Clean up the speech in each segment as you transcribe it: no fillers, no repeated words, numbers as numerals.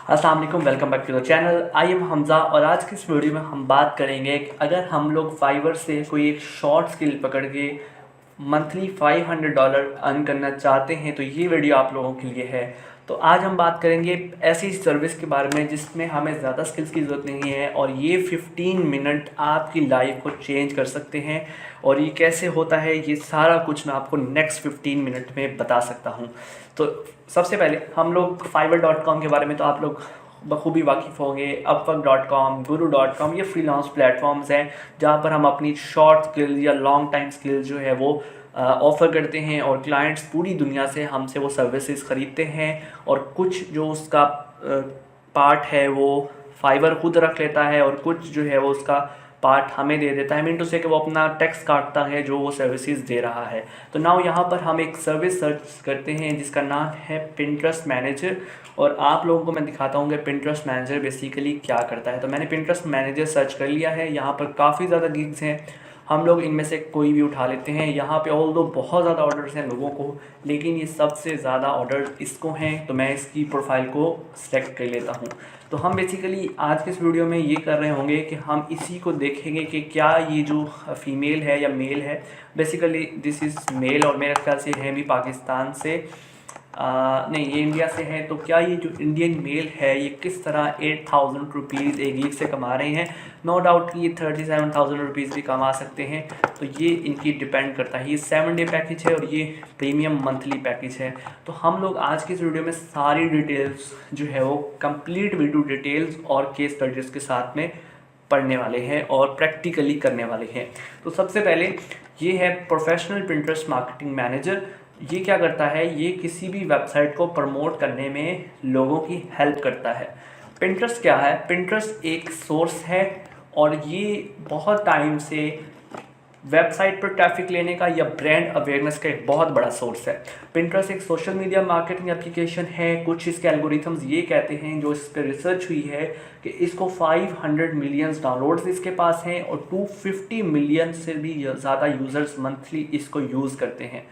अस्सलाम वालेकुम, welcome back to the channel. I am Hamza और आज की इस वीडियो में हम बात करेंगे कि अगर हम लोग फाइवर से कोई एक शॉर्ट स्किल पकड़ के मंथली $500 अर्न करना चाहते हैं तो ये वीडियो आप लोगों के लिए है। तो आज हम बात करेंगे ऐसी सर्विस के बारे में जिसमें हमें ज़्यादा स्किल्स की ज़रूरत नहीं है और ये 15 मिनट आपकी लाइफ को चेंज कर सकते हैं। और ये कैसे होता है ये सारा कुछ मैं आपको नेक्स्ट 15 मिनट में बता सकता हूँ। तो सबसे पहले हम लोग fiverr.com के बारे में तो आप लोग बखूबी वाकिफ़ होंगे। upwork.com, guru.com ये फ्रीलांस प्लेटफॉर्म्स हैं जहाँ पर हम अपनी शॉर्ट स्किल या लॉन्ग टाइम स्किल जो है वो ऑफ़र करते हैं और क्लाइंट्स पूरी दुनिया से हमसे वो सर्विसेज ख़रीदते हैं और कुछ जो उसका पार्ट है वो फाइवर खुद रख लेता है और कुछ जो है वो उसका पार्ट हमें दे देता है। मीन टू से कि वो अपना टैक्स काटता है जो वो सर्विसेज दे रहा है। तो नाउ यहाँ पर हम एक सर्विस सर्च करते हैं जिसका नाम है पिंटरेस्ट मैनेजर और आप लोगों को मैं दिखाता हूँ कि पिंटरेस्ट मैनेजर बेसिकली क्या करता है। तो मैंने पिंटरेस्ट मैनेजर सर्च कर लिया है। यहाँ पर काफ़ी ज़्यादा गिग्स हैं, हम लोग इनमें से कोई भी उठा लेते हैं। यहाँ पे ऑल दो बहुत ज़्यादा ऑर्डर्स हैं लोगों को, लेकिन ये सबसे ज़्यादा ऑर्डर इसको हैं तो मैं इसकी प्रोफाइल को सिलेक्ट कर लेता हूँ। तो हम बेसिकली आज के इस वीडियो में ये कर रहे होंगे कि हम इसी को देखेंगे कि क्या ये जो फीमेल है या मेल है। बेसिकली दिस इज़ मेल और मेरे ख्याल से है भी पाकिस्तान से, नहीं ये इंडिया से है। तो क्या ये जो इंडियन मेल है ये किस तरह 8,000 रुपीज़ एक वीक से कमा रहे हैं। नो डाउट कि ये 37,000 रुपीज़ भी कमा सकते हैं। तो ये इनकी डिपेंड करता है। ये 7 डे पैकेज है और ये प्रीमियम मंथली पैकेज है। तो हम लोग आज की इस वीडियो में सारी डिटेल्स जो है वो कंप्लीट वीडियो डिटेल्स और केस स्टडीज़ के साथ में पढ़ने वाले हैं और प्रैक्टिकली करने वाले हैं। तो सबसे पहले ये है प्रोफेशनल पिंटरेस्ट मार्केटिंग मैनेजर। ये क्या करता है, ये किसी भी वेबसाइट को प्रमोट करने में लोगों की हेल्प करता है। पिंटरेस्ट क्या है? पिंटरेस्ट एक सोर्स है और ये बहुत टाइम से वेबसाइट पर ट्रैफिक लेने का या ब्रांड अवेयरनेस का एक बहुत बड़ा सोर्स है। पिंटरेस्ट एक सोशल मीडिया मार्केटिंग एप्लीकेशन है। कुछ इसके एल्गोरिथम्स ये कहते हैं, जो इस पर रिसर्च हुई है, कि इसको 500 मिलियन डाउनलोड्स इसके पास हैं और 250 मिलियन से भी ज़्यादा यूज़र्स मंथली इसको यूज़ करते हैं।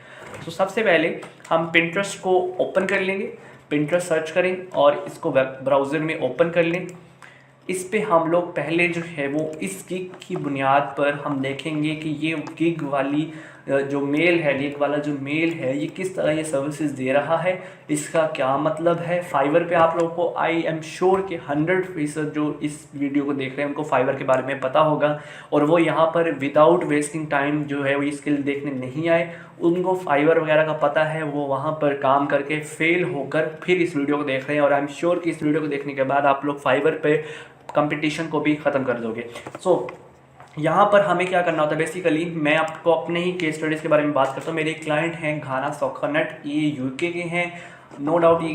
तो सबसे पहले हम पिंटरेस्ट को ओपन कर लेंगे, पिंटरेस्ट सर्च करें और इसको वेब ब्राउज़र में ओपन कर लें। इस पे हम लोग पहले जो है वो इस गिग की बुनियाद पर हम देखेंगे कि ये गिग वाली जो मेल है, गिग वाला जो मेल है ये किस तरह ये सर्विसेज दे रहा है, इसका क्या मतलब है। फाइवर पे आप लोगों को आई एम श्योर कि 100% जो इस वीडियो को देख रहे हैं उनको फाइवर के बारे में पता होगा और वो यहाँ पर विदाउट वेस्टिंग टाइम जो है वो ये स्किल देखने नहीं आए। उनको फाइवर वगैरह का पता है, वो वहाँ पर काम करके फेल होकर फिर इस वीडियो को देख रहे हैं और आई एम श्योर कि इस वीडियो को देखने के बाद आप लोग फाइवर पे कंपटीशन को भी ख़त्म कर दोगे। यहाँ पर हमें क्या करना होता है, बेसिकली मैं आपको अपने ही केस स्टडीज़ के बारे में बात करता हूँ। मेरे क्लाइंट हैं घाना सॉकरनेट, ये यूके के हैं। नो डाउट ये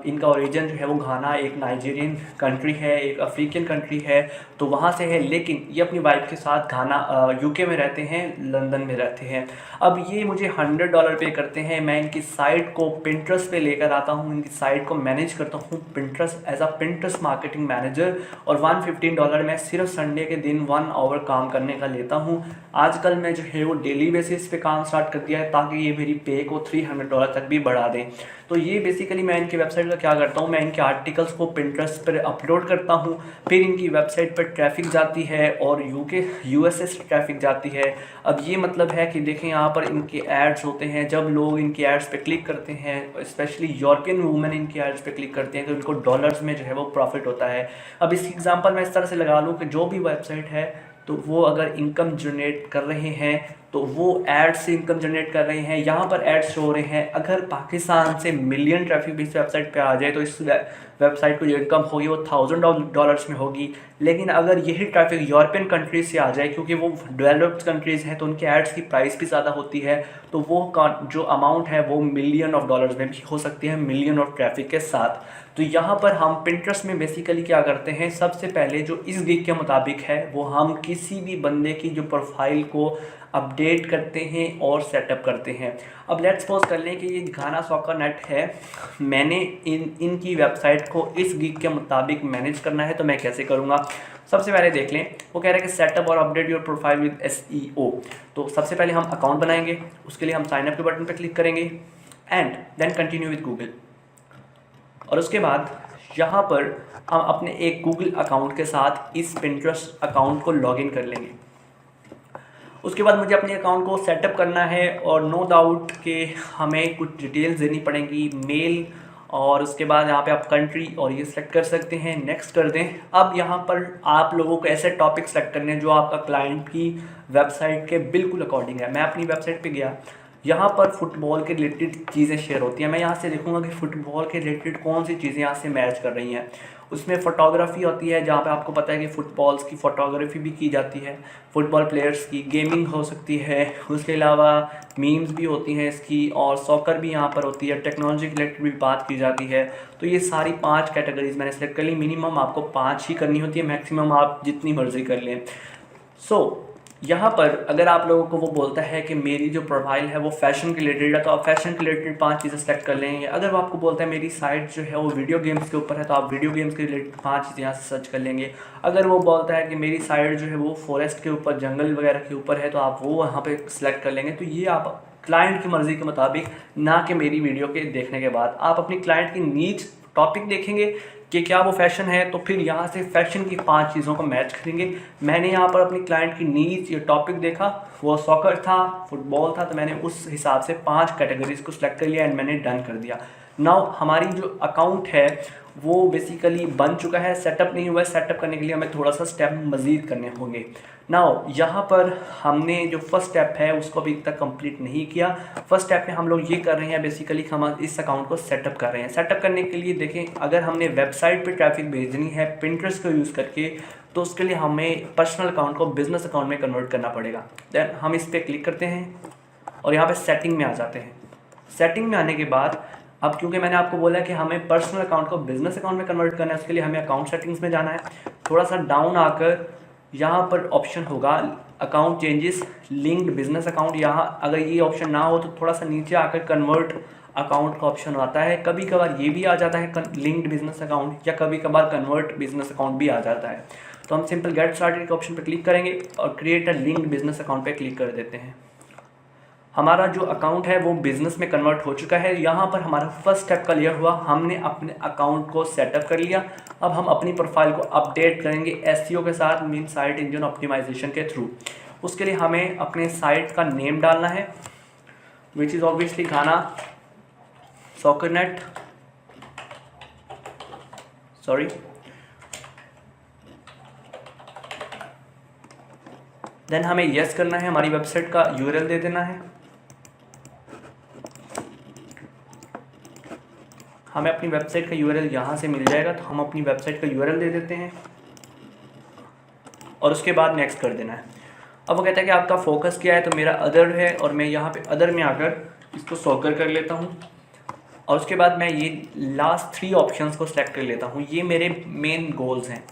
इनका ओरिजिन जो है वो घाना एक नाइजीरियन कंट्री है, एक अफ्रीकन कंट्री है, तो वहाँ से है, लेकिन ये अपनी वाइफ के साथ घाना यूके में रहते हैं, लंदन में रहते हैं। अब ये मुझे $100 पे करते हैं। मैं इनकी साइट को पिंटरेस्ट पे लेकर आता हूँ, इनकी साइट को मैनेज करता हूँ Pinterest as a Pinterest marketing manager और $115 मैं सिर्फ संडे के दिन 1 आवर काम करने का लेता हूँ। आजकल मैं जो है वो डेली बेसिस पे काम स्टार्ट कर दिया है ताकि ये मेरी पे को $300 तक भी बढ़ा दें। तो ये बेसिकली मैं इनकी वेबसाइट का क्या करता हूँ, मैं इनके आर्टिकल्स को पिंटरेस्ट पर अपलोड करता हूँ, फिर इनकी वेबसाइट पर ट्रैफिक जाती है और यूएसए से ट्रैफिक जाती है। अब ये मतलब है कि देखें यहाँ पर इनके एड्स होते हैं, जब लोग इनके एड्स पे क्लिक करते हैं, स्पेशली यूरोपियन वूमेन इनके एड्स पे क्लिक करते हैं तो इनको डॉलर्स में जो है वो प्रॉफिट होता है। अब इस एग्जांपल मैं इस तरह से लगा लूँ कि जो भी वेबसाइट है तो वो अगर इनकम जनरेट कर रहे हैं तो वो एड्स से इनकम जनरेट कर रहे हैं। यहाँ पर एड्स शो हो रहे हैं। अगर पाकिस्तान से मिलियन ट्रैफिक भी इस वेबसाइट पे आ जाए तो इस वेबसाइट को जो इनकम होगी वो $1,000 में होगी। लेकिन अगर यही ट्रैफिक यूरोपियन कंट्रीज से आ जाए, क्योंकि वो डेवलप्ड कंट्रीज़ हैं तो उनके एड्स की प्राइस भी ज़्यादा होती है, तो वो जो अमाउंट है वो $1,000,000 में भी हो सकती है, मिलियन ऑफ ट्रैफिक के साथ। तो यहाँ पर हम पिंटरेस्ट में बेसिकली क्या करते हैं, सबसे पहले जो इस गिग के मुताबिक है वो हम किसी भी बंदे की जो प्रोफाइल को अपडेट करते हैं और सेटअप करते हैं। अब लेट्स सपोज कर लें कि ये घाना सॉकरनेट है, मैंने इनकी वेबसाइट को इस गिग के मुताबिक मैनेज करना है, तो मैं कैसे करूँगा। सबसे पहले देख लें, वो कह रहे हैं कि सेटअप और update your profile with SEO। तो सबसे पहले हम अकाउंट बनाएंगे, उसके लिए हम साइनअप के बटन पर क्लिक करेंगे and then continue with Google और उसके बाद यहाँ पर हम अपने एक गूगल अकाउंट के साथ इस पिंटरेस्ट अकाउंट को लॉगिन कर लेंगे। उसके बाद मुझे अपने अकाउंट को सेटअप करना है और नो डाउट कि हमें कुछ डिटेल्स देनी पड़ेंगी, मेल, और उसके बाद यहाँ पे आप कंट्री और ये सेलेक्ट कर सकते हैं, नेक्स्ट कर दें। अब यहाँ पर आप लोगों को ऐसे टॉपिक सेलेक्ट करने हैं जो आपका क्लाइंट की वेबसाइट के बिल्कुल अकॉर्डिंग है। मैं अपनी वेबसाइट पे गया, यहाँ पर फुटबॉल के रिलेटेड चीज़ें शेयर होती हैं। मैं यहाँ से देखूँगा कि फ़ुटबॉल के रिलेटेड कौन सी चीज़ें यहाँ से मैच कर रही हैं। उसमें फ़ोटोग्राफी होती है, जहाँ पे आपको पता है कि फ़ुटबॉल्स की फ़ोटोग्राफी भी की जाती है, फुटबॉल प्लेयर्स की गेमिंग हो सकती है, उसके अलावा मीम्स भी होती हैं इसकी, और सॉकर भी यहाँ पर होती है, टेक्नोलॉजी के रिलेटेड भी बात की जाती है। तो ये सारी 5 कैटेगरीज मैंने सेलेक्ट कर ली। मिनिमम आपको 5 ही करनी होती है, मैक्सिमम आप जितनी मर्ज़ी कर लें। सो यहाँ पर अगर आप लोगों को वो बोलता है कि मेरी जो प्रोफाइल है वो फैशन के रिलेटेड है, तो आप फैशन के रिलेटेड 5 चीज़ें सेलेक्ट कर लेंगे। अगर वो आपको बोलता है मेरी साइट जो है वो वीडियो गेम्स के ऊपर है, तो आप वीडियो गेम्स के रिलेटेड 5 चीज़ें यहाँ से सर्च कर लेंगे। अगर वो बोलता है कि मेरी साइट जो है वो फॉरेस्ट के ऊपर, जंगल वगैरह के ऊपर है, तो आप वो वहाँ पर सिलेक्ट कर लेंगे। तो ये आप क्लाइंट की मर्ज़ी के मुताबिक, ना कि मेरी वीडियो के देखने के बाद, आप अपनी क्लाइंट की नीड्स टॉपिक देखेंगे कि क्या वो फैशन है, तो फिर यहाँ से फैशन की 5 चीज़ों को मैच करेंगे। मैंने यहाँ पर अपनी क्लाइंट की नीड्स, ये टॉपिक देखा, वो सॉकर था, फुटबॉल था, तो मैंने उस हिसाब से 5 कैटेगरीज को सिलेक्ट कर लिया एंड मैंने डन कर दिया। नाउ हमारी जो अकाउंट है वो बेसिकली बन चुका है, सेटअप नहीं हुआ है। सेटअप करने के लिए हमें थोड़ा सा स्टेप मज़ीद करने होंगे। नाउ यहाँ पर हमने जो फर्स्ट स्टेप है उसको अभी तक कंप्लीट नहीं किया। फर्स्ट स्टेप में हम लोग ये कर रहे हैं, बेसिकली हम इस अकाउंट को सेटअप कर रहे हैं। सेटअप करने के लिए देखें, अगर हमने वेबसाइट पे ट्रैफिक भेजनी है पिंटरेस्ट को यूज़ करके, तो उसके लिए हमें पर्सनल अकाउंट को बिजनेस अकाउंट में कन्वर्ट करना पड़ेगा। देन हम इस पर क्लिक करते हैं और यहाँ पर सेटिंग में आ जाते हैं। सेटिंग में आने के बाद अब क्योंकि मैंने आपको बोला कि हमें पर्सनल अकाउंट को बिजनेस अकाउंट में कन्वर्ट करना है, उसके लिए हमें अकाउंट सेटिंग्स में जाना है। थोड़ा सा डाउन आकर यहाँ पर ऑप्शन होगा account changes linked business account. यहाँ अगर ये ऑप्शन ना हो तो थोड़ा सा नीचे आकर कन्वर्ट अकाउंट का ऑप्शन आता है। कभी कभार ये भी आ जाता है लिंक्ड बिजनेस अकाउंट, या कभी कभार कन्वर्ट बिजनेस अकाउंट भी आ जाता है। तो हम सिंपल गेट स्टार्टेड के ऑप्शन पर क्लिक करेंगे और create a linked business account पर क्लिक कर देते हैं। हमारा जो अकाउंट है वो बिज़नेस में कन्वर्ट हो चुका है। यहाँ पर हमारा फर्स्ट स्टेप क्लियर हुआ, हमने अपने अकाउंट को सेटअप कर लिया। अब हम अपनी प्रोफाइल को अपडेट करेंगे एसईओ के साथ, मीन साइट इंजन ऑप्टिमाइजेशन के थ्रू। उसके लिए हमें अपने साइट का नेम डालना है, विच इज़ ऑब्वियसली गाना सॉकर नेट, सॉरी। देन हमें यस करना है, हमारी वेबसाइट का यूआरएल दे देना है। हमें अपनी वेबसाइट का यूआरएल यहाँ से मिल जाएगा, तो हम अपनी वेबसाइट का यूआरएल दे देते हैं और उसके बाद नेक्स्ट कर देना है। अब वो कहता है कि आपका फोकस क्या है, तो मेरा अदर है और मैं यहाँ पे अदर में आकर इसको सॉकर कर लेता हूँ और उसके बाद मैं ये लास्ट 3 ऑप्शंस को सेलेक्ट कर लेता हूँ। ये मेरे मेन गोल्स हैं।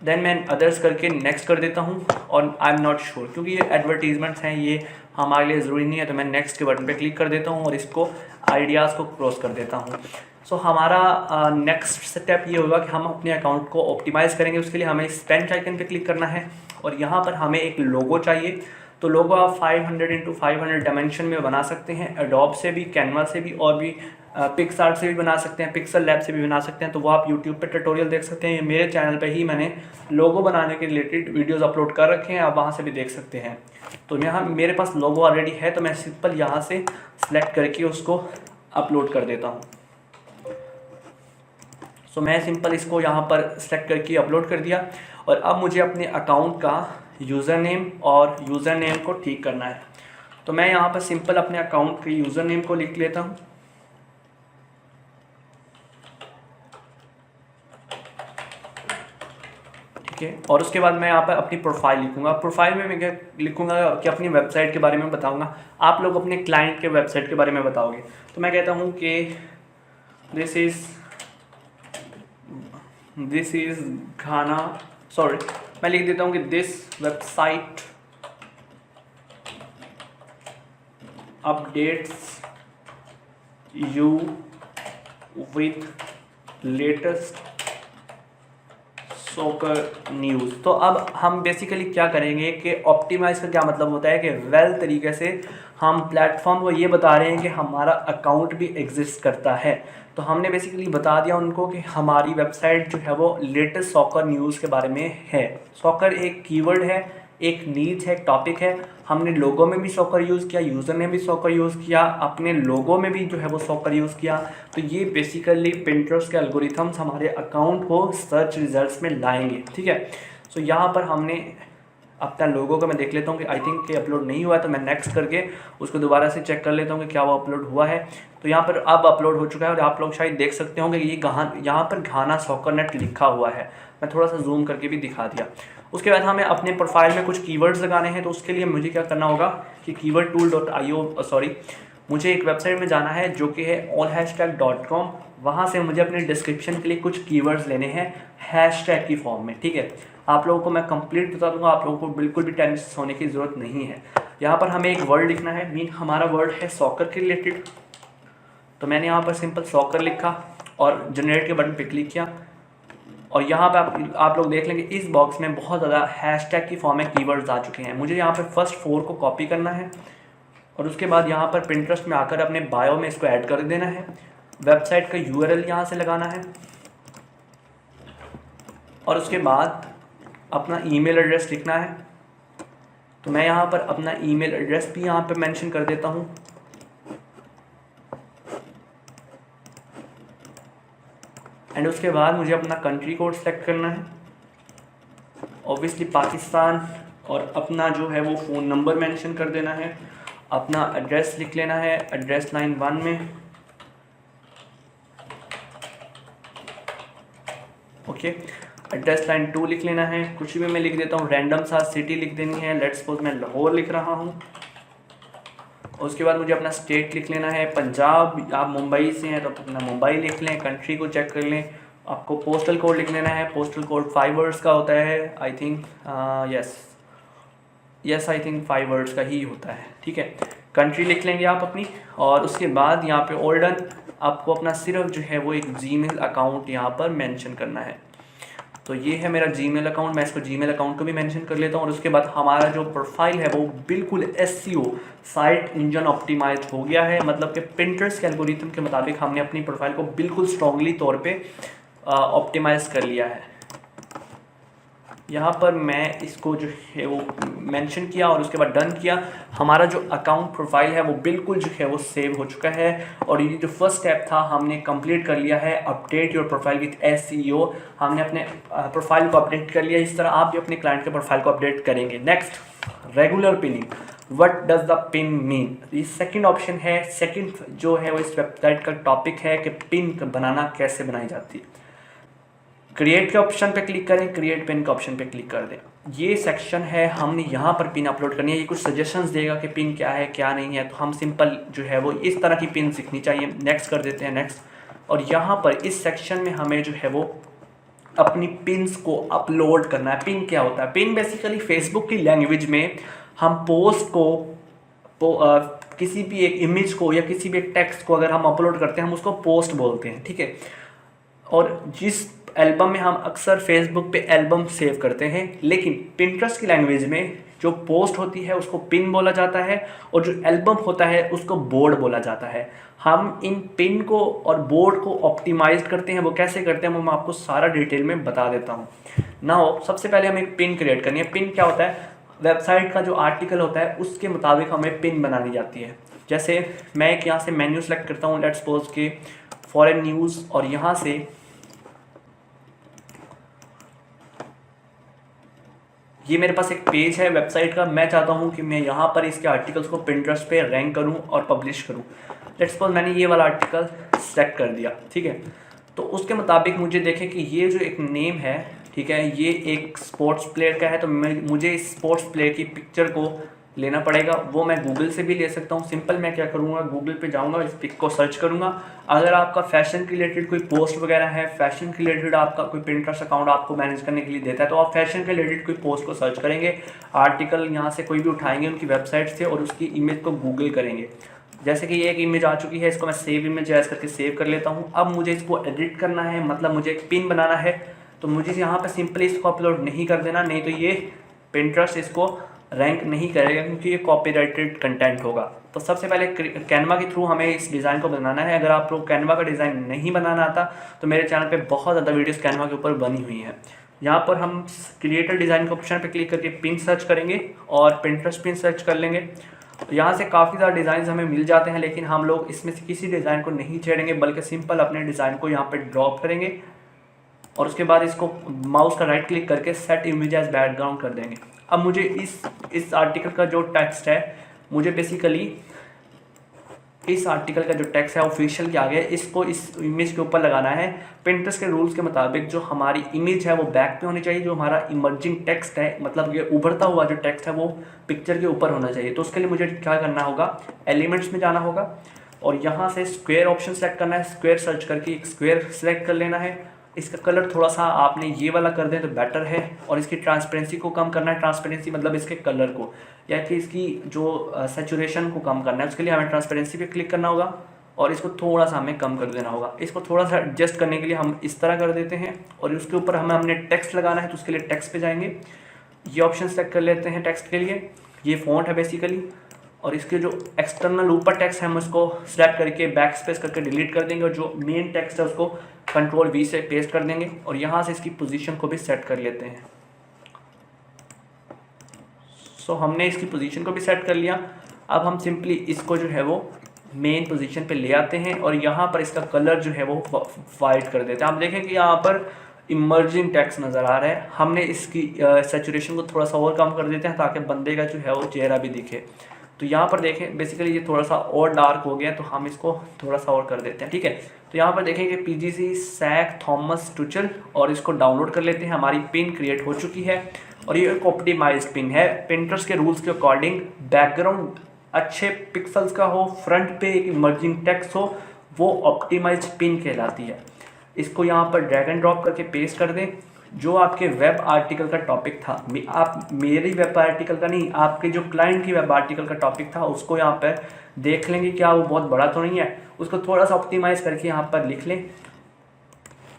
देन मैं अदर्स करके नेक्स्ट कर देता हूँ और आई एम नॉट श्योर, क्योंकि ये एडवर्टीजमेंट्स हैं, ये हमारे लिए ज़रूरी नहीं है, तो मैं नेक्स्ट के बटन पे क्लिक कर देता हूँ और इसको आइडियाज़ को क्रॉस कर देता हूँ। सो हमारा नेक्स्ट स्टेप ये होगा कि हम अपने अकाउंट को ऑप्टिमाइज़ करेंगे। उसके लिए हमें स्पेंच आइकन पे क्लिक करना है और यहाँ पर हमें एक लोगो चाहिए। तो लोगो आप 500x500 डायमेंशन में बना सकते हैं, एडोब से भी, कैनवा से भी, और भी पिक्सआर्ट से भी बना सकते हैं, पिक्सल लैब से भी बना सकते हैं। तो वो आप यूट्यूब पे ट्यूटोरियल देख सकते हैं। मेरे चैनल पे ही मैंने लोगो बनाने के रिलेटेड वीडियोस अपलोड कर रखे हैं, आप वहाँ से भी देख सकते हैं। तो यहाँ मेरे पास लोगो ऑलरेडी है, तो मैं सिंपल यहाँ से सिलेक्ट करके उसको अपलोड कर देता हूँ। सो मैं सिंपल इसको यहाँ पर सिलेक्ट करके अपलोड कर दिया और अब मुझे अपने अकाउंट का यूज़र नेम और यूज़र नेम को ठीक करना है। तो मैं यहाँ पर सिंपल अपने अकाउंट के यूज़र नेम को लिख लेता हूँ। ठीक है, और उसके बाद मैं यहाँ पर अपनी प्रोफाइल लिखूँगा। प्रोफाइल में मैं क्या लिखूँगा कि अपनी वेबसाइट के बारे में बताऊँगा। आप लोग अपने क्लाइंट के वेबसाइट के बारे में बताओगे। तो मैं कहता हूँ कि दिस इज़ घाना, सॉरी, मैं लिख देता हूँ कि this website updates you with latest soccer news. तो अब हम बेसिकली क्या करेंगे कि ऑप्टिमाइज़ का क्या मतलब होता है कि वेल तरीके से हम प्लेटफॉर्म को ये बता रहे हैं कि हमारा अकाउंट भी एग्जिस्ट करता है। तो हमने बेसिकली बता दिया उनको कि हमारी वेबसाइट जो है वो लेटेस्ट सॉकर न्यूज़ के बारे में है। सॉकर एक कीवर्ड है, एक नीड है, एक टॉपिक है। हमने लोगो में भी सॉकर यूज़ किया, यूज़र ने भी सॉकर यूज़ किया, अपने लोगो में भी जो है वो सॉकर यूज़ किया। तो ये बेसिकली पिंटरेस्ट के एल्गोरिथम्स हमारे अकाउंट को सर्च रिजल्ट्स में लाएंगे, ठीक है। सो यहाँ पर हमने अपना लोगो का मैं देख लेता हूँ कि आई थिंक कि अपलोड नहीं हुआ है, तो मैं नेक्स्ट करके उसको दोबारा से चेक कर लेता हूँ कि क्या वो अपलोड हुआ है। तो यहाँ पर अब अपलोड हो चुका है और आप लोग शायद देख सकते होंगे ये यहाँ पर घाना सॉकर नेट लिखा हुआ है। मैं थोड़ा सा जूम करके भी दिखा दिया। उसके बाद हमें अपने प्रोफाइल में कुछ कीवर्ड्स लगाने हैं। तो उसके लिए मुझे क्या करना होगा कि keywordtool.io मुझे एक वेबसाइट में जाना है जो कि है allhashtag.com। वहाँ से मुझे अपने डिस्क्रिप्शन के लिए कुछ कीवर्ड्स लेने हैं हैशटैग की फॉर्म में, ठीक है। आप लोगों को मैं कंप्लीट बता दूंगा, आप लोगों को बिल्कुल भी टेंशन होने की ज़रूरत नहीं है। यहाँ पर हमें एक वर्ड लिखना है, मीन हमारा वर्ड है सॉकर के रिलेटेड। तो मैंने यहाँ पर सिंपल सॉकर लिखा और जनरेट के बटन पर क्लिक किया और यहाँ पे आप लोग देख लेंगे इस बॉक्स में बहुत ज़्यादा हैशटैग की फॉर्म में कीवर्ड्स आ चुके हैं। मुझे यहाँ पर फर्स्ट 4 को कॉपी करना है और उसके बाद यहाँ पर पिंटरेस्ट में आकर अपने बायो में इसको ऐड कर देना है। वेबसाइट का URL यहाँ से लगाना है और उसके बाद अपना ईमेल एड्रेस लिखना है। तो मैं यहाँ पर अपना ईमेल एड्रेस भी यहाँ पर मेंशन कर देता हूँ। एंड उसके बाद मुझे अपना कंट्री कोड सेलेक्ट करना है, ऑब्वियसली पाकिस्तान, और अपना जो है वो फ़ोन नंबर मेंशन कर देना है। अपना एड्रेस लिख लेना है, एड्रेस लाइन 1 में, ओके। एड्रेस लाइन 2 लिख लेना है, कुछ भी मैं लिख देता हूँ, रैंडम सा सिटी लिख देनी है। लेट्स सपोज मैं लाहौर लिख रहा हूँ। उसके बाद मुझे अपना स्टेट लिख लेना है पंजाब। आप मुंबई से हैं तो अपना मुंबई लिख लें, कंट्री को चेक कर लें। आपको पोस्टल कोड लिख लेना है, पोस्टल कोड 5 वर्ड्स का होता है I think, yes I think 5 words का ही होता है, ठीक है। कंट्री लिख लेंगे आप अपनी और उसके बाद यहाँ पे ऑल डन। आपको अपना सिर्फ जो है वो एक जीमेल अकाउंट यहाँ पर मेंशन करना है। तो ये है मेरा जीमेल अकाउंट, मैं इसको जीमेल अकाउंट को भी मेंशन कर लेता हूँ। और उसके बाद हमारा जो प्रोफाइल है वो बिल्कुल SEO साइट इंजन ऑप्टिमाइज हो गया है। मतलब कि पिंटरेस्ट के एल्गोरिथम के मुताबिक हमने अपनी प्रोफाइल को बिल्कुल स्ट्रांगली तौर पे ऑप्टिमाइज कर लिया है। यहाँ पर मैं इसको जो है वो मेंशन किया और उसके बाद डन किया। हमारा जो अकाउंट प्रोफाइल है वो बिल्कुल जो है वो सेव हो चुका है। और ये जो फर्स्ट स्टेप था हमने कंप्लीट कर लिया है, update your profile with SEO। हमने अपने प्रोफाइल को अपडेट कर लिया। इस तरह आप भी अपने क्लाइंट के प्रोफाइल को अपडेट करेंगे। Next, regular pinning. What does the pin mean? ये सेकंड ऑप्शन है, सेकंड जो है वो इस वेबसाइट का टॉपिक है कि पिन बनाना कैसे बनाई जाती है। क्रिएट के ऑप्शन पे क्लिक करें, क्रिएट पिन के ऑप्शन पे क्लिक कर दें। ये सेक्शन है, हमने यहाँ पर पिन अपलोड करनी है। ये कुछ सजेशंस देगा कि पिन क्या है क्या नहीं है। तो हम सिंपल जो है वो इस तरह की पिन सीखनी चाहिए। नेक्स्ट कर देते हैं, नेक्स्ट। और यहाँ पर इस सेक्शन में हमें जो है वो अपनी पिन्स को अपलोड करना है। पिन क्या होता है? पिन बेसिकली फेसबुक की लैंग्वेज में हम पोस्ट को किसी भी एक इमेज को या किसी भी एक टेक्स्ट को अगर हम अपलोड करते हैं हम उसको पोस्ट बोलते हैं, ठीक है। और जिस एल्बम में हम अक्सर फेसबुक पे एल्बम सेव करते हैं, लेकिन पिंटरेस्ट की लैंग्वेज में जो पोस्ट होती है उसको पिन बोला जाता है और जो एल्बम होता है उसको बोर्ड बोला जाता है। हम इन पिन को और बोर्ड को ऑप्टिमाइज करते हैं। वो कैसे करते हैं वो मैं आपको सारा डिटेल में बता देता हूँ। नाउ सबसे पहले हमें एक पिन क्रिएट करनी है। पिन क्या होता है? वेबसाइट का जो आर्टिकल होता है उसके मुताबिक हमें पिन बनानी जाती है। जैसे मैं एक यहाँ से मेन्यू सेलेक्ट करता हूँ, लेट्स सपोज के फॉरेन न्यूज़, और यहाँ से ये मेरे पास एक पेज है वेबसाइट का। मैं चाहता हूँ कि मैं यहाँ पर इसके आर्टिकल्स को पिंटरेस्ट पे रैंक करूँ और पब्लिश करूँ। लेट्स सपोज मैंने ये वाला आर्टिकल सेलेक्ट कर दिया, ठीक है। तो उसके मुताबिक मुझे देखें कि ये जो एक नेम है, ठीक है, ये एक स्पोर्ट्स प्लेयर का है। तो मुझे इस स्पोर्ट्स प्लेयर की पिक्चर को लेना पड़ेगा। वो मैं गूगल से भी ले सकता हूँ। सिंपल मैं क्या करूँगा, गूगल पे जाऊँगा, इस पिक को सर्च करूँगा। अगर आपका फैशन के रिलेटेड कोई पोस्ट वगैरह है, फैशन के रिलेटेड आपका कोई पिंटरेस्ट अकाउंट आपको मैनेज करने के लिए देता है, तो आप फैशन के रिलेटेड कोई पोस्ट को सर्च करेंगे, आर्टिकल यहाँ से कोई भी उठाएंगे उनकी वेबसाइट से और उसकी इमेज को गूगल करेंगे। जैसे कि ये एक इमेज आ चुकी है, इसको मैं सेव इमेज ऐड करके सेव कर लेता हूँ। अब मुझे इसको एडिट करना है, मतलब मुझे एक पिन बनाना है। तो मुझे यहाँ पर सिंपली इसको अपलोड नहीं कर देना, नहीं तो ये पिंटरेस्ट इसको रैंक नहीं करेगा क्योंकि ये कॉपीराइटेड कंटेंट होगा। तो सबसे पहले कैनवा के थ्रू हमें इस डिज़ाइन को बनाना है। अगर आप लोग कैनवा का डिज़ाइन नहीं बनाना आता तो मेरे चैनल पे बहुत ज़्यादा वीडियोस कैनवा के ऊपर बनी हुई हैं। यहाँ पर हम क्रिएटर डिज़ाइन के ऑप्शन पे क्लिक करके पिन सर्च करेंगे और पिंटरेस्ट पिन सर्च कर लेंगे। यहाँ से काफ़ी ज़्यादा डिज़ाइन हमें मिल जाते हैं, लेकिन हम लोग इसमें से किसी डिज़ाइन को नहीं छेड़ेंगे, बल्कि सिंपल अपने डिज़ाइन को यहाँ पर ड्रॉप करेंगे और उसके बाद इसको माउस का राइट क्लिक करके सेट इमेज एज बैकग्राउंड कर देंगे। अब मुझे इस आर्टिकल का जो टेक्स्ट है, मुझे बेसिकली इस आर्टिकल का जो टेक्स्ट है ऑफिशियल के आगे इसको इस इमेज के ऊपर लगाना है। पिंटरेस्ट के रूल्स के मुताबिक जो हमारी इमेज है वो बैक पे होनी चाहिए, जो हमारा इमर्जिंग टेक्स्ट है, मतलब ये उभरता हुआ जो टेक्स्ट है वो पिक्चर के ऊपर होना चाहिए। तो उसके लिए मुझे क्या करना होगा, एलिमेंट्स में जाना होगा और यहाँ से स्क्वायर ऑप्शन सेलेक्ट करना है। स्क्वायर सर्च करके एक स्क्वायर सेलेक्ट कर लेना है। इसका कलर थोड़ा सा आपने ये वाला कर दें तो बेटर है, और इसकी ट्रांसपेरेंसी को कम करना है। ट्रांसपेरेंसी मतलब इसके कलर को या कि इसकी जो सैचुरेशन को कम करना है, उसके लिए हमें ट्रांसपेरेंसी पे क्लिक करना होगा और इसको थोड़ा सा हमें कम कर देना होगा। इसको थोड़ा सा एडजस्ट करने के लिए हम इस तरह कर देते हैं और उसके ऊपर हमने टेक्स्ट लगाना है, तो उसके लिए टेक्स्ट पे जाएंगे, ये ऑप्शन सेलेक्ट कर लेते हैं टेक्स्ट के लिए। ये फ़ॉन्ट है बेसिकली, और इसके जो एक्सटर्नल ऊपर टेक्स्ट है हम उसको सिलेक्ट करके बैक स्पेस करके डिलीट कर देंगे और जो मेन टेक्स्ट है उसको कंट्रोल वी से पेस्ट कर देंगे और यहाँ से इसकी पोजीशन को भी सेट कर लेते हैं। सो हमने इसकी पोजीशन को भी सेट कर लिया। अब हम सिंपली इसको जो है वो मेन पोजीशन पे ले आते हैं और यहाँ पर इसका कलर जो है वो वाइट कर देते हैं। आप देखें कि यहाँ पर इमर्जिंग टेक्स्ट नज़र आ रहा है। हमने इसकी सैचुरेशन को थोड़ा सा और कम कर देते हैं ताकि बंदे का जो है वो चेहरा भी दिखे। तो यहाँ पर देखें बेसिकली ये थोड़ा सा और डार्क हो गया, तो हम इसको थोड़ा सा और कर देते हैं, ठीक है। तो यहाँ पर देखें कि पीजीसी सैक थॉमस टुचल, और इसको डाउनलोड कर लेते हैं। हमारी पिन क्रिएट हो चुकी है और ये एक ऑप्टिमाइज्ड पिन है। पिंटरेस्ट के रूल्स के अकॉर्डिंग बैकग्राउंड अच्छे पिक्सल्स का हो, फ्रंट पे एक इमर्जिंग टेक्स्ट हो, वो ऑप्टिमाइज्ड पिन कहलाती है। इसको यहाँ पर ड्रैग एंड ड्रॉप करके पेस्ट कर दें। जो आपके वेब आर्टिकल का टॉपिक था, आप मेरी वेब आर्टिकल का नहीं, आपके जो क्लाइंट की वेब आर्टिकल का टॉपिक था उसको यहाँ पर देख लेंगे क्या वो बहुत बड़ा तो नहीं है, उसको थोड़ा सा ऑप्टिमाइज करके यहाँ पर लिख लें।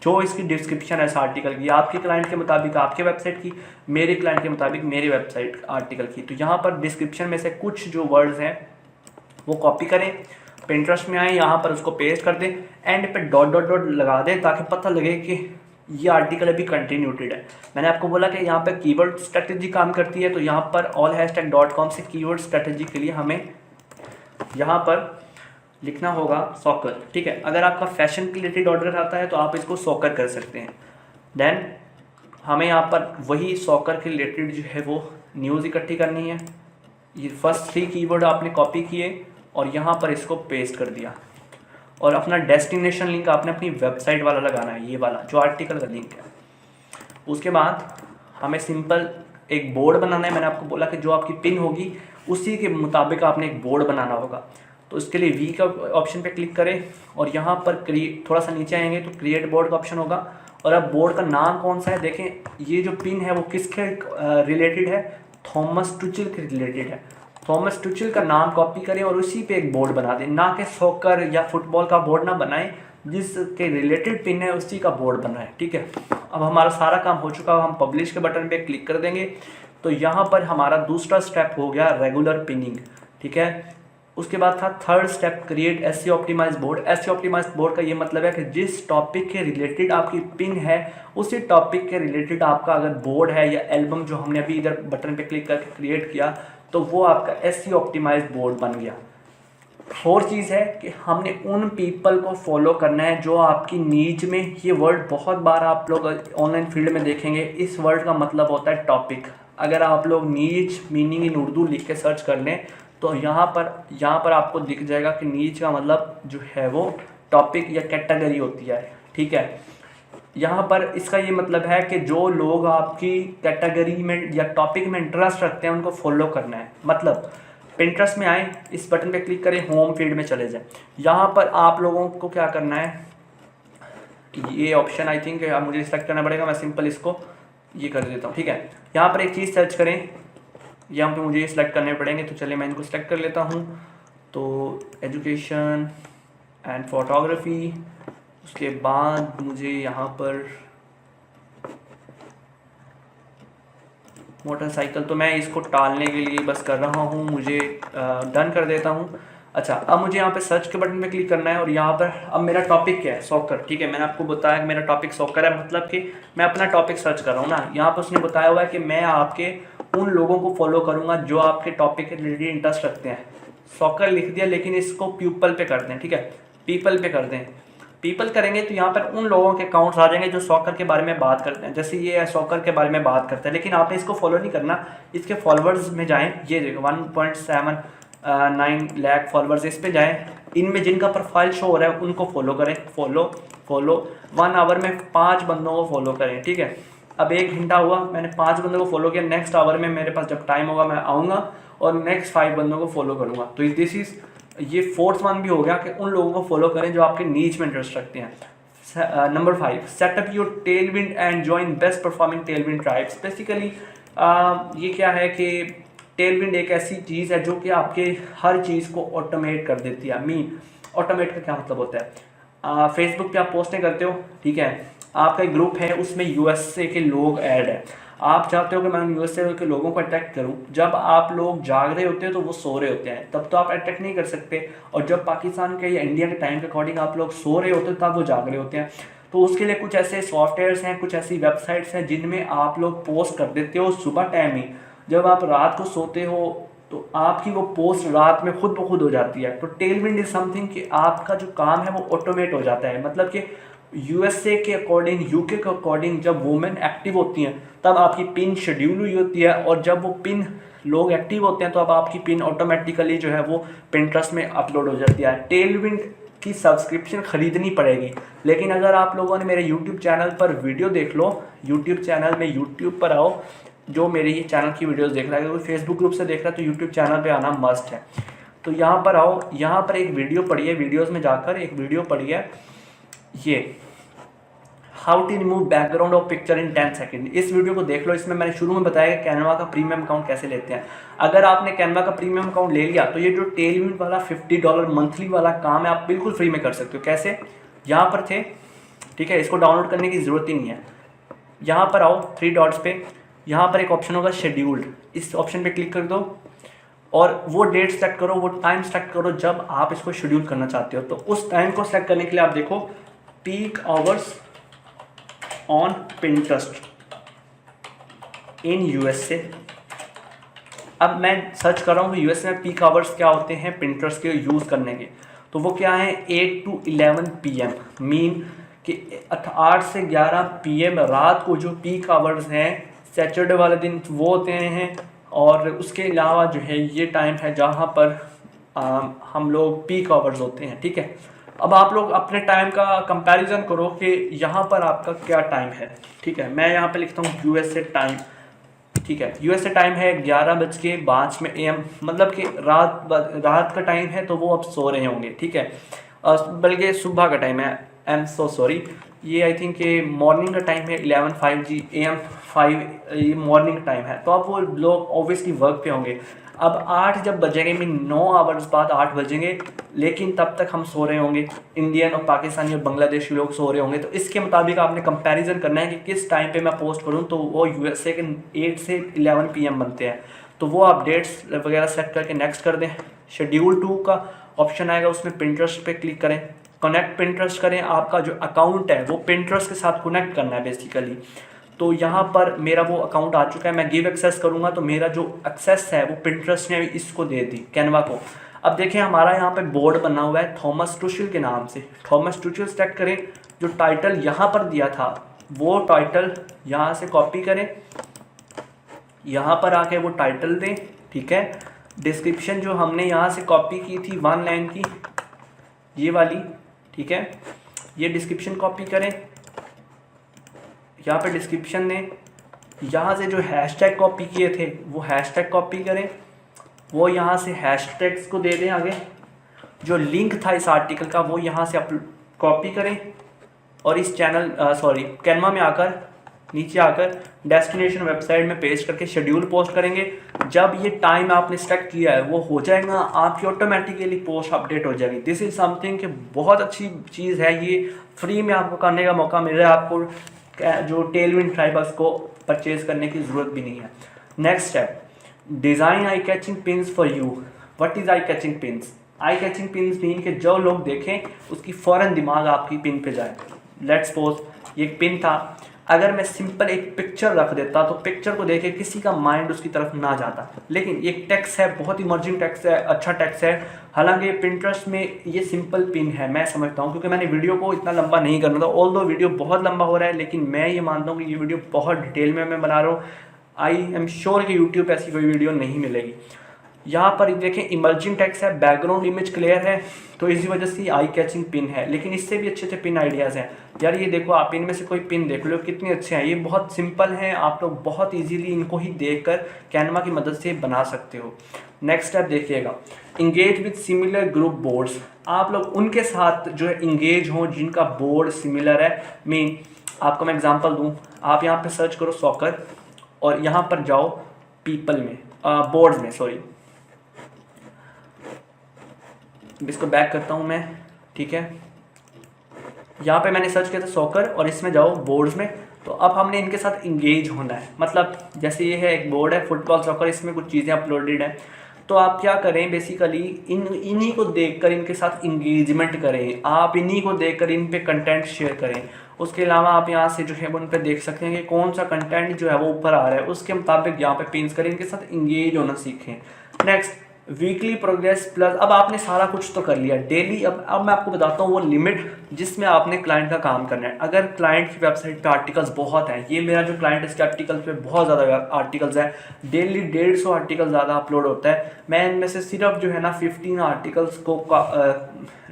जो इसकी डिस्क्रिप्शन है इस आर्टिकल की, आपके क्लाइंट के मुताबिक आपके वेबसाइट की, मेरे क्लाइंट के मुताबिक मेरी वेबसाइट आर्टिकल की। तो यहाँ पर डिस्क्रिप्शन में से कुछ जो वर्ड्स हैं वो कॉपी करें, पिंटरेस्ट में आए, यहाँ पर उसको पेस्ट कर दें, एंड पे डॉट डॉट डॉट लगा दें ताकि पता लगे कि ये आर्टिकल अभी कंटिन्यूटेड है। मैंने आपको बोला कि यहाँ पे कीवर्ड स्ट्रेटजी काम करती है, तो यहाँ पर allhashtag.com से कीवर्ड स्ट्रेटजी के लिए हमें यहाँ पर लिखना होगा सॉकर, ठीक है। अगर आपका फैशन के रिलेटेड ऑर्डर आता है तो आप इसको सॉकर कर सकते हैं। देन हमें यहाँ पर वही सॉकर के रिलेटेड जो है वो न्यूज़ इकट्ठी करनी है। ये फर्स्ट 3 कीवर्ड आपने कॉपी किए और यहाँ पर इसको पेस्ट कर दिया और अपना डेस्टिनेशन लिंक आपने अपनी वेबसाइट वाला लगाना है, ये वाला जो आर्टिकल का लिंक है। उसके बाद हमें सिंपल एक बोर्ड बनाना है। मैंने आपको बोला कि जो आपकी पिन होगी उसी के मुताबिक आपने एक बोर्ड बनाना होगा। तो इसके लिए वी का ऑप्शन पे क्लिक करें और यहाँ पर थोड़ा सा नीचे आएंगे तो क्रिएट बोर्ड का ऑप्शन होगा। और अब बोर्ड का नाम कौन सा है देखें, ये जो पिन है वो किसके रिलेटेड है, थॉमस टुचल के रिलेटेड है। थॉमस टुचल का नाम कॉपी करें और उसी पे एक बोर्ड बना दें, ना कि सॉकर या फुटबॉल का बोर्ड ना बनाएं, जिसके रिलेटेड पिन है उसी का बोर्ड बनाएं, ठीक है। अब हमारा सारा काम हो चुका है, हम पब्लिश के बटन पे क्लिक कर देंगे तो यहाँ पर हमारा दूसरा स्टेप हो गया रेगुलर पिनिंग, ठीक है। उसके बाद था third step create SEO optimised board. SEO optimised board का ये मतलब है कि जिस टॉपिक के रिलेटेड आपकी पिन है उसी टॉपिक के रिलेटेड आपका अगर बोर्ड है या एल्बम जो हमने अभी इधर बटन पे क्लिक करके क्रिएट किया तो वो आपका एसईओ ऑप्टिमाइज्ड बोर्ड बन गया। और चीज़ है कि हमने उन पीपल को फॉलो करना है जो आपकी नीच में, ये वर्ड बहुत बार आप लोग ऑनलाइन फील्ड में देखेंगे, इस वर्ड का मतलब होता है टॉपिक। अगर आप लोग नीच मीनिंग इन उर्दू लिख के सर्च कर लें तो यहाँ पर आपको दिख जाएगा कि नीच का मतलब जो है वो टॉपिक या कैटेगरी होती है, ठीक है। यहाँ पर इसका ये मतलब है कि जो लोग आपकी कैटेगरी में या टॉपिक में इंटरेस्ट रखते हैं उनको फॉलो करना है। मतलब पिंटरेस्ट में आए, इस बटन पे क्लिक करें, होम फील्ड में चले जाएं। यहाँ पर आप लोगों को क्या करना है, ये ऑप्शन आई थिंक मुझे सिलेक्ट करना पड़ेगा, मैं सिंपल इसको ये कर देता हूँ, ठीक है। यहाँ पर एक चीज़ सर्च करें, यहाँ पे मुझे ये सिलेक्ट करने पड़ेंगे, तो चलिए मैं इनको सिलेक्ट कर लेता हूँ। तो एजुकेशन एंड फोटोग्राफी, उसके बाद मुझे यहाँ पर मोटरसाइकिल, तो मैं इसको टालने के लिए बस कर रहा हूँ, मुझे डन कर देता हूँ। अच्छा, अब मुझे यहाँ पे सर्च के बटन पे क्लिक करना है और यहाँ पर अब मेरा टॉपिक क्या है, सॉकर। ठीक है, मैंने आपको बताया कि मेरा टॉपिक सॉकर है, मतलब कि मैं अपना टॉपिक सर्च कर रहा हूँ ना। यहाँ पर उसने बताया हुआ है कि मैं आपके उन लोगों को फॉलो करूँगा जो आपके टॉपिक के रिलेटेड इंटरेस्ट रखते हैं। सॉकर लिख दिया, लेकिन इसको पीपल पे कर दें। ठीक है, पीपल पे कर दें। पीपल करेंगे तो यहाँ पर उन लोगों के अकाउंट्स आ जाएंगे जो सॉकर के बारे में बात करते हैं। जैसे ये सॉकर के बारे में बात करता है, लेकिन आपने इसको फॉलो नहीं करना। इसके फॉलोअर्स में जाएं, ये देखो 1.79 लाख फॉलोअर्स, इस पे जाएं। इनमें जिनका प्रोफाइल शो हो रहा है उनको फॉलो करें। फॉलो 1 आवर में 5 बंदों को फॉलो करें। ठीक है, अब 1 घंटा हुआ, मैंने 5 बंदों को फॉलो किया। नेक्स्ट आवर में मेरे पास जब टाइम होगा मैं आऊँगा और नेक्स्ट 5 बंदों को फॉलो करूँगा। तो दिस इज़ ये 4th वन भी हो गया कि उन लोगों को फॉलो करें जो आपके नीच में इंटरेस्ट रखते हैं। Number 5, setup your Tailwind and join best performing Tailwind tribes. Basically ये क्या है कि टेलविंड एक ऐसी चीज़ है जो कि आपके हर चीज़ को ऑटोमेट कर देती है। ऑटोमेट का क्या मतलब होता है, फेसबुक पे आप पोस्टें करते हो, ठीक है, आपका एक ग्रुप है, उसमें यूएसए के लोग ऐड है। आप चाहते हो कि मैं यूएसए के लोगों को अट्रैक्ट करूं। जब आप लोग जाग रहे होते हैं तो वो सो रहे होते हैं, तब तो आप अट्रैक्ट नहीं कर सकते। और जब पाकिस्तान के या इंडिया के टाइम के अकॉर्डिंग आप लोग सो रहे होते हैं तब वो जाग रहे होते हैं। तो उसके लिए कुछ ऐसे सॉफ्टवेयर्स हैं, कुछ ऐसी वेबसाइट्स हैं जिनमें आप लोग पोस्ट कर देते हो सुबह टाइम ही। जब आप रात को सोते हो तो आपकी वो पोस्ट रात में खुद ब खुद हो जाती है। तो टेलविंड इज समथिंग कि आपका जो काम है वो ऑटोमेट हो जाता है। मतलब कि यूएसए के अकॉर्डिंग, यूके के अकॉर्डिंग जब वुमेन एक्टिव होती हैं तब आपकी पिन शेड्यूल हुई होती है, और जब वो पिन लोग एक्टिव होते हैं तो अब आपकी पिन ऑटोमेटिकली जो है वो पिंटरेस्ट में अपलोड हो जाती है। टेलविंड की सब्सक्रिप्शन खरीदनी पड़ेगी, लेकिन अगर आप लोगों ने मेरे यूट्यूब चैनल पर वीडियो देख लो, यूट्यूब चैनल में यूट्यूब पर आओ, जो मेरे ये चैनल की वीडियोस देख रहा है, अगर कोई फेसबुक ग्रुप से देख रहा है तो यूट्यूब चैनल पे आना मस्ट है। तो यहाँ पर आओ, यहाँ पर एक वीडियो पड़ी है, वीडियोस में जाकर एक वीडियो पड़ी है, ये how to remove background of picture in 10 second. इस वीडियो को देख लो। इसमें मैंने शुरू में बताया कि कैनवा का प्रीमियम अकाउंट कैसे लेते हैं। अगर आपने कैनवा का प्रीमियम अकाउंट ले लिया तो ये जो टेलविंड वाला $50 मंथली वाला काम है आप बिल्कुल फ्री में कर सकते हो। कैसे, यहाँ पर थे, ठीक है, इसको डाउनलोड करने की ज़रूरत ही नहीं है। यहाँ पर आओ 3 डॉट्स पे, यहाँ पर एक ऑप्शन होगा शेड्यूल्ड, इस ऑप्शन पे क्लिक कर दो और वो डेट सेलेक्ट करो, वो टाइम सेलेक्ट करो जब आप इसको शेड्यूल करना चाहते हो। तो उस टाइम को सेलेक्ट करने के लिए आप देखो peak hours on Pinterest in USA. अब मैं सर्च कर रहा हूँ कि यूएसए में पीक आवर्स क्या होते हैं पिंटरेस्ट के यूज़ करने के। तो वो क्या है, 8 to 11 PM, मीन कि 8 से 11 PM रात को जो पीक आवर्स हैं सैटरडे वाले दिन वो होते हैं। और उसके अलावा जो है ये टाइम है जहाँ पर हम लोग पीक आवर्स होते हैं। ठीक है, अब आप लोग अपने टाइम का कंपैरिजन करो कि यहाँ पर आपका क्या टाइम है। ठीक है, मैं यहाँ पे लिखता हूँ यूएसए टाइम। ठीक है, यूएसए टाइम है 11:05 AM, मतलब कि रात का टाइम है, तो वो अब सो रहे होंगे। ठीक है, बल्कि सुबह का टाइम है, आई एम सो सॉरी, ये आई थिंक ये मॉर्निंग का टाइम है 11:05 AM 5, ये मॉर्निंग टाइम है। तो अब वो लोग ऑब्वियसली वर्क पे होंगे। अब 8 जब बजेंगे, मीन 9 आवर्स बाद 8 बजेंगे, लेकिन तब तक हम सो रहे होंगे, इंडियन और पाकिस्तानी और बांग्लादेशी लोग सो रहे होंगे। तो इसके मुताबिक आपने कंपैरिजन करना है कि किस टाइम पे मैं पोस्ट करूं तो वो यूएसए के 8 से 11 PM बनते हैं। तो वो आप डेट्स वगैरह सेट करके नेक्स्ट कर दें। शेड्यूल 2 का ऑप्शन आएगा, उसमें पिंटरेस्ट पे क्लिक करें, कनेक्ट पिंटरेस्ट करें। आपका जो अकाउंट है वो पिंटरेस्ट के साथ कनेक्ट करना है बेसिकली। तो यहाँ पर मेरा वो अकाउंट आ चुका है, मैं गिव एक्सेस करूँगा तो मेरा जो एक्सेस है वो पिंटरेस्ट ने इसको दे दी, कैनवा को। अब देखें हमारा यहाँ पे बोर्ड बना हुआ है थॉमस टुशेल के नाम से। थॉमस टुशेल सेलेक्ट करें, जो टाइटल यहाँ पर दिया था वो टाइटल यहाँ से कॉपी करें, यहाँ पर आके वो टाइटल दें। ठीक है, डिस्क्रिप्शन जो हमने यहाँ से कॉपी की थी 1 लाइन की, ये वाली, ठीक है, ये डिस्क्रिप्शन कॉपी करें, यहाँ पे डिस्क्रिप्शन दें। यहाँ से जो हैशटैग कॉपी किए थे वो हैशटैग कॉपी करें, वो यहाँ से हैशटैग्स को दे दें आगे। जो लिंक था इस आर्टिकल का वो यहाँ से कॉपी करें और इस कैनवा में आकर नीचे आकर डेस्टिनेशन वेबसाइट में पेस्ट करके शेड्यूल पोस्ट करेंगे। जब ये टाइम आपने सेलेक्ट किया है वो हो जाएगा, आपकी ऑटोमेटिकली पोस्ट अपडेट हो जाएगी। दिस इज़ समथिंग कि बहुत अच्छी चीज़ है, ये फ्री में आपको करने का मौका मिल रहा है। आपको जो टेलविंड ट्राइबल्स को परचेज़ करने की ज़रूरत भी नहीं है। Next step, design eye catching pins for you. What is eye catching pins? Eye catching pins mean कि जो लोग देखें उसकी फ़ौरन दिमाग आपकी पिन पे जाए। लेट्स सपोज ये एक पिन था, अगर मैं सिंपल एक पिक्चर रख देता तो पिक्चर को देखे किसी का माइंड उसकी तरफ ना जाता, लेकिन ये टेक्स्ट है, बहुत इमर्जिंग टेक्स्ट है, अच्छा टेक्स्ट है। हालांकि पिंटरेस्ट में ये सिंपल पिन है, मैं समझता हूँ, क्योंकि मैंने वीडियो को इतना लंबा नहीं करना था। ऑल दो वीडियो बहुत लंबा हो रहा है, लेकिन मैं ये मानता हूँ कि ये वीडियो बहुत डिटेल में मैं बना रहा हूँ। आई एम श्योर कि यूट्यूब पर ऐसी कोई वीडियो नहीं मिलेगी। यहाँ पर देखें इमर्जिंग टेक्स्ट है, बैकग्राउंड इमेज क्लियर है, तो इसी वजह से आई कैचिंग पिन है। लेकिन इससे भी अच्छे अच्छे पिन आइडियाज़ हैं यार। ये देखो, आप इनमें से कोई पिन देख लो कितने अच्छे हैं, ये बहुत सिंपल हैं, आप लोग बहुत इजीली इनको ही देखकर कैनवा की मदद से बना सकते हो। नेक्स्ट स्टेप देखिएगा, engage with similar group boards. आप लोग उनके साथ जो है इंगेज हों जिनका बोर्ड सिमिलर है। मीन आपको मैं एग्जांपल दूं, आप यहाँ पे सर्च करो सॉकर और यहाँ पर जाओ पीपल में, बोर्ड्स में, सॉरी, इसको बैक करता हूँ मैं, ठीक है। यहाँ पे मैंने सर्च किया था सॉकर और इसमें जाओ बोर्ड्स में, तो अब हमने इनके साथ इंगेज होना है। मतलब जैसे ये है एक बोर्ड है फुटबॉल सॉकर, इसमें कुछ चीज़ें अपलोडेड हैं, तो आप क्या करें बेसिकली इन्हीं को देखकर इनके साथ इंगेजमेंट करें, आप इन्हीं को देखकर इन पे कंटेंट शेयर करें। उसके अलावा आप यहाँ से जो है उन पर देख सकते हैं कि कौन सा कंटेंट जो है वो ऊपर आ रहा है, उसके मुताबिक यहाँ पे पिन्स करें, इनके साथ इंगेज होना सीखें। Next, weekly progress plus. अब आपने सारा कुछ तो कर लिया डेली। अब मैं आपको बताता हूँ वो लिमिट जिसमें आपने क्लाइंट का काम करना है। अगर क्लाइंट की वेबसाइट पे आर्टिकल्स बहुत हैं, ये मेरा जो क्लाइंट है इसके आर्टिकल्स पे बहुत ज़्यादा आर्टिकल्स हैं, डेली 150 आर्टिकल ज़्यादा अपलोड होता है। मैं इनमें से सिर्फ जो है ना 15 आर्टिकल्स को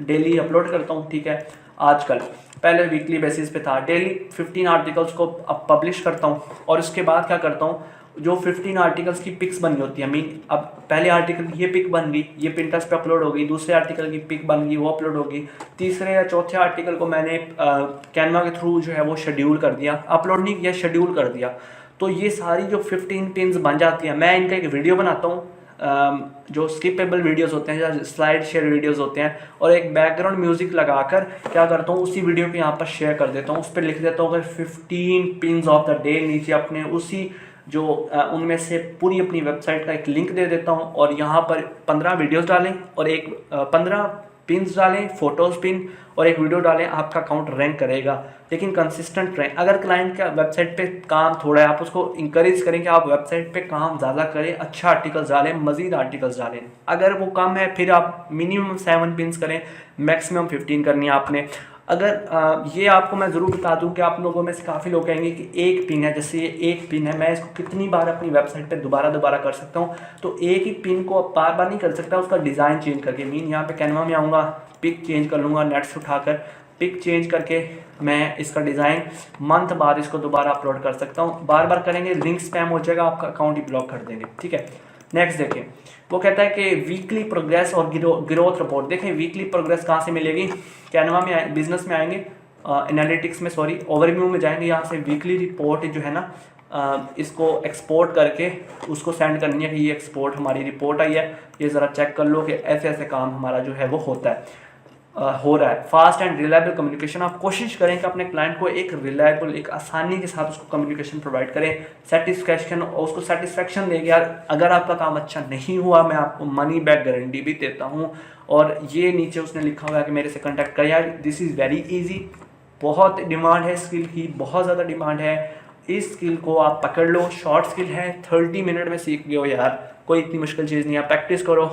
डेली अपलोड करता हूँ, ठीक है। आजकल पहले वीकली बेसिस पे था, डेली 15 आर्टिकल्स को अब पब्लिश करता हूँ। और उसके बाद क्या करता हूँ, जो 15 आर्टिकल्स की पिक्स बनी होती है, मीन अब पहले आर्टिकल की ये पिक बन गई, ये पिंटरेस्ट पे अपलोड हो गई, दूसरे आर्टिकल की पिक बन गई, वो अपलोड होगी, तीसरे या चौथे आर्टिकल को मैंने कैनवा के थ्रू जो है वो शेड्यूल कर दिया, अपलोड नहीं किया, शेड्यूल कर दिया। तो ये सारी जो 15 पिन्स बन जाती हैं, मैं इनका एक वीडियो बनाता हूँ, जो स्किपेबल वीडियोस होते हैं या स्लाइड शेयर वीडियोस होते हैं, और एक बैकग्राउंड म्यूजिक लगाकर क्या करता हूँ उसी वीडियो को यहाँ पर शेयर कर देता हूँ। उस पर लिख देता हूँ अगर 15 पिन्स ऑफ द डे, नीचे अपने उसी जो उनमें से पूरी अपनी वेबसाइट का एक लिंक दे देता हूँ, और यहाँ पर 15 वीडियोस डालें और 15 पिन्स डालें, फोटोज़ पिन, और एक वीडियो डालें, आपका अकाउंट रैंक करेगा। लेकिन कंसिस्टेंट रहें। अगर क्लाइंट का वेबसाइट पे काम थोड़ा है, आप उसको इंकरेज करें कि आप वेबसाइट पे काम ज़्यादा करें, अच्छा आर्टिकल्स डालें, मज़ीद आर्टिकल्स डालें। अगर वो कम है फिर आप मिनिमम 7 पिन्स करें, मैक्सिमम 15 करनी है आपने। अगर ये आपको मैं ज़रूर बता दूं कि आप लोगों में से काफ़ी लोग कहेंगे कि एक पिन है, जैसे ये एक पिन है, मैं इसको कितनी बार अपनी वेबसाइट पे दोबारा कर सकता हूँ। तो एक ही पिन को आप बार बार नहीं कर सकता, उसका डिज़ाइन चेंज करके। मीन यहाँ पे कैनवा में आऊँगा, पिक चेंज कर लूँगा, नेट से उठाकर पिक चेंज करके मैं इसका डिज़ाइन मंथ बाद इसको दोबारा अपलोड कर सकता हूँ। बार बार करेंगे लिंक स्पैम हो जाएगा, आपका अकाउंट ही ब्लॉक कर देंगे, ठीक है। नेक्स्ट देखिए, वो कहता है कि वीकली प्रोग्रेस और ग्रोथ रिपोर्ट। देखें वीकली प्रोग्रेस कहाँ से मिलेगी, कैनवा में बिजनेस में आएंगे, एनालिटिक्स में, सॉरी, ओवरव्यू में जाएंगे, यहाँ से वीकली रिपोर्ट जो है ना इसको एक्सपोर्ट करके उसको सेंड करनी है कि ये एक्सपोर्ट हमारी रिपोर्ट आई है, ये ज़रा चेक कर लो कि ऐसे ऐसे काम हमारा जो है वो होता है, हो रहा है। Fast and reliable communication. आप कोशिश करें कि अपने क्लाइंट को एक रिलायबल, एक आसानी के साथ उसको कम्युनिकेशन प्रोवाइड करें, सेटिस्फैक्शन, और उसको सेटिस्फैक्शन देगी यार अगर आपका काम अच्छा नहीं हुआ मैं आपको मनी बैक गारंटी भी देता हूँ। और ये नीचे उसने लिखा हुआ है कि मेरे से कॉन्टैक्ट करें यार, दिस इज़ वेरी ईजी। बहुत डिमांड है स्किल की, बहुत ज़्यादा डिमांड है। इस स्किल को आप पकड़ लो, शॉर्ट स्किल है, 30 मिनट में सीख गए हो यार, कोई इतनी मुश्किल चीज़ नहीं है। प्रैक्टिस करो,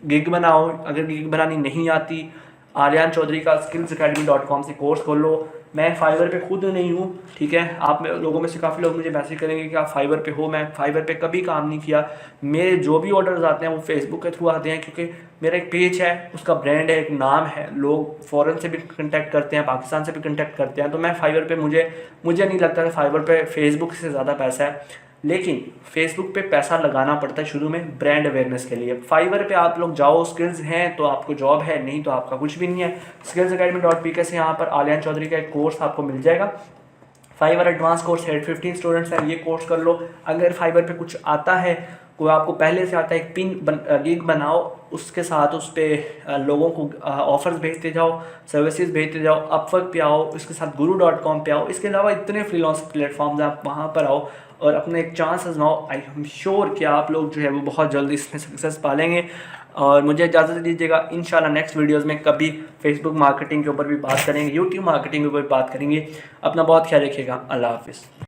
गिग बनाओ, अगर गिग बनानी नहीं आती आर्यन चौधरी का skillsacademy.com से कोर्स खोल लो। मैं फाइवर पे खुद नहीं हूँ, ठीक है। आप लोगों में से काफ़ी लोग मुझे मैसेज करेंगे कि आप फाइवर पे हो, मैं फाइवर पे कभी काम नहीं किया। मेरे जो भी ऑर्डर्स आते हैं वो फेसबुक के थ्रू आते हैं, क्योंकि मेरा एक पेज है, उसका ब्रांड है, एक नाम है, लोग फ़ॉरेन से भी कंटेक्ट करते हैं, पाकिस्तान से भी कंटेक्ट करते हैं। तो मैं फाइवर पे मुझे नहीं लगता कि फाइवर पे फेसबुक से ज़्यादा पैसा है, लेकिन फेसबुक पे पैसा लगाना पड़ता है शुरू में ब्रांड अवेयरनेस के लिए। फाइवर पे आप लोग जाओ, स्किल्स हैं तो आपको जॉब है, नहीं तो आपका कुछ भी नहीं है। skillsacademy.pk से यहाँ पर आर्यन चौधरी का एक कोर्स आपको मिल जाएगा। फाइवर एडवांस कोर्स है, 15 स्टूडेंट्स हैं, ये कोर्स कर लो। अगर फाइवर पे कुछ आता है कोई आपको पहले से आता है, एक पिन गिग बनाओ, उसके साथ उस पर लोगों को ऑफर्स भेजते जाओ, सर्विसेज भेजते जाओ। अपवर्क पे आओ, इसके साथ guru.com पे आओ। इसके अलावा इतने फ्रीलांस प्लेटफॉर्म्स हैं, आप वहाँ पर आओ और अपने एक चांस आजमाओ। आई एम श्योर कि आप लोग जो है वो बहुत जल्दी इसमें सक्सेस पालेंगे। और मुझे इजाज़त दीजिएगा, इंशाल्लाह नेक्स्ट वीडियोस में कभी फेसबुक मार्केटिंग के ऊपर भी बात करेंगे, यूट्यूब मार्केटिंग के ऊपर बात करेंगे। अपना बहुत ख्याल रखिएगा। अल्लाह हाफिज़।